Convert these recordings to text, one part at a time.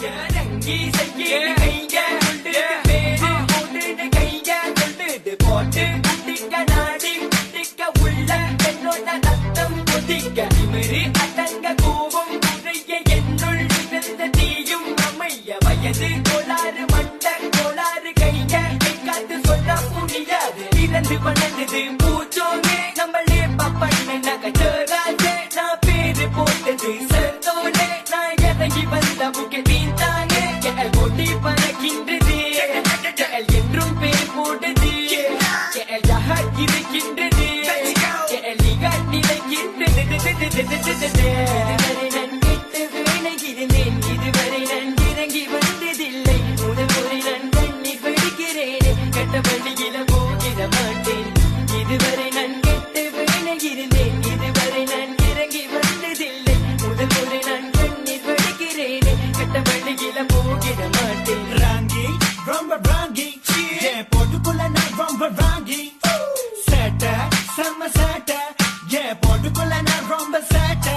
இறங்கி செய்ய கைங்க கொண்டு பேரு போட்டு கைங்க கொண்டு போட்டு குட்டிக்க நாடி குட்டிக்க உள்ள என்னோட ரத்தம் கொதிக்க திமிரு அடங்க கூவும் குறைய என்னுள் நிகழ்ந்த தீயும் அமைய வயது கோளாறு மண்ட கோளாறு கைங்க காத்து சொல்ல முடியாது இறந்து பண்ணது பூச்சோங்க நம்மளே பப்பண்ண நகச்சோராஜே நான் பேரு போட்டது சந்தோனே நான் இறங்கி வந்த முக்கிய தீந்தாங்க கொட்டி பறக்கின்றது என்றும் பேர் போட்டது இருக்கின்றது இதுவரை நான் கெட்டு வேணுகிறேன் இதுவரை நான் இறங்கி வந்ததில்லை முதல் முறை நான் கண்ணீர் வடிக்கிறேன் கட்ட வண்டியில போகிற மாட்டேன் இதுவரை நான் கெட்டு வேணுகிறேன் இதுவரை நான் இறங்கி வந்ததில்லை முதல் முறை நான் கண்ணீர் வடிக்கிறேன் கட்ட வண்டியில போகிற மாட்டேன் ராங்கி ரொம்ப ராங்கி போட்டுக்குள்ள நான் ரொம்ப ராங்கி சேட்ட செம்ம சேட்ட போட்டுக்குள்ள நான் ரொம்ப சேட்ட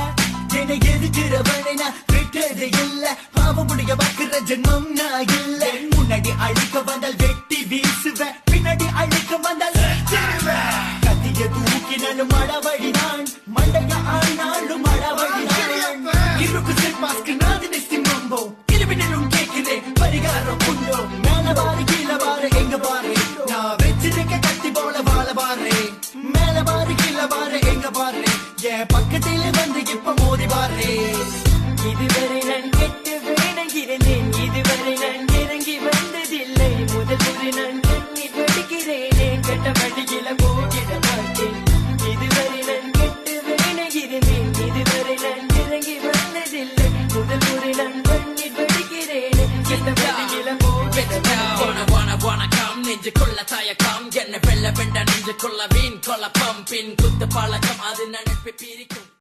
என்னை எதுக்கிறவனை நான் விட்டது இல்ல பாவம் முடிய வைக்கிற ஜென்மம் நான் இல்ல முன்னாடி அழிக்க வந்தால் வெட்டி வீசுவேன் பின்னாடி அழிக்க வந்தால் கத்திய தூக்கினாலும் மழவழிதான் மண்டைய ஆனாலும் மழவழிதான் இருக்கு செட் மாஸ்க் நாது நெஸ்டி மம்போ இருவினும் கேட்கிறேன் பரிகாரம் உண்டோ மேல பாரு கீழே பாரு எங்க பாரு நான் வச்சிருக்க கத்தி போல வாழ பாரு மேல பாரு கீழே பாரு எங்க பாரு என் பக்கத்தில வந்து இப்ப மோதி பாரு இதுவரை நான் கெட்டு வேணுகிறேன் இதுவரை நான் இறங்கி வந்ததில்லை முதல் முறை நான் கண்ணீர் வடிக்கிறேன் கட்ட வண்டியில போகிற மாட்டேன் இதுவரை நான் கெட்டு வேணுகிறேன் இதுவரை நான் இறங்கி வந்ததில்லை முதல் முறை நான் கண்ணீர் வடிக்கிறேன் கட்ட வண்டியில போகிற வணக்கம் நெஞ்சுக்குள்ள தயக்கம் என்ன வெள்ள வெண்ட நெஞ்சுக்குள்ள வீண் கொலப்பம் பின் குத்து பழக்கம் அது நினைப்பு பிரிக்கும்